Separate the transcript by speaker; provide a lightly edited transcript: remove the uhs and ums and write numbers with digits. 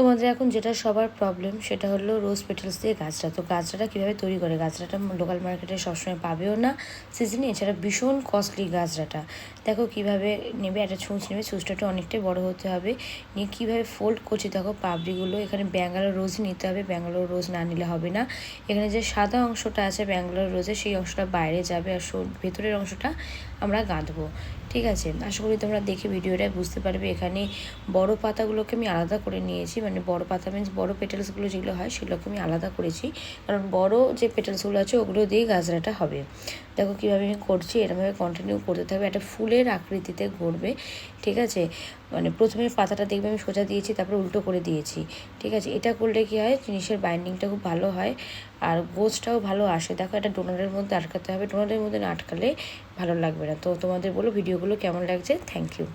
Speaker 1: তোমাদের এখন যেটা সবার প্রবলেম সেটা হলো রোজ পেটালস দিয়ে গাছড়া। তো গাছড়াটা কীভাবে তৈরি করে, গাছড়াটা লোকাল মার্কেটে সবসময় পাবেও না সিজনে, এছাড়া ভীষণ কস্টলি গাছড়াটা। দেখো কীভাবে নেবে, একটা ছুঁচ নেবে, ছুঁচটা অনেকটাই বড় হতে হবে, নিয়ে কীভাবে ফোল্ড করছি দেখো পাপড়িগুলো। এখানে ব্যাঙ্গালোর রোজই নিতে হবে, ব্যাঙ্গালোর রোজ না নিলে হবে না। এখানে যে সাদা অংশটা আছে ব্যাঙ্গালোর রোজের, সেই অংশটা বাইরে যাবে আর ভেতরের অংশটা আমরা গাঁথবো। ঠিক আছে, আশা করি তোমরা দেখে ভিডিওটাই বুঝতে পারবে। এখানে বড় পাতাগুলোকে আমি আলাদা করে নিয়েছি, মানে বড় পাতা মিন্স বড় পেটালসগুলো যেগুলো হয় সেগুলোকে আমি আলাদা করেছি, কারণ বড় যে পেটালসগুলো আছে ওগুলো দিয়ে গাছড়াটা হবে। দেখো কীভাবে আমি করছি, এরকমভাবে কন্টিনিউ করতে থাকবে, একটা ফুলের আকৃতিতে গড়বে। ঠিক আছে, মানে প্রথমে পাতাটা দেখবে আমি সোজা দিয়েছি, তারপরে উল্টো করে দিয়েছি। ঠিক আছে, এটা করলে কী হয়, জিনিসের বাইন্ডিংটা খুব ভালো হয় আর গোছটাও ভালো আসে। দেখো এটা ডোনারের মধ্যে আটকাতে হবে, ডোনারের মধ্যে না আটকালে ভালো লাগবে না। তো তোমাদের বলো ভিডিওগুলো কেমন লাগছে। Thank you.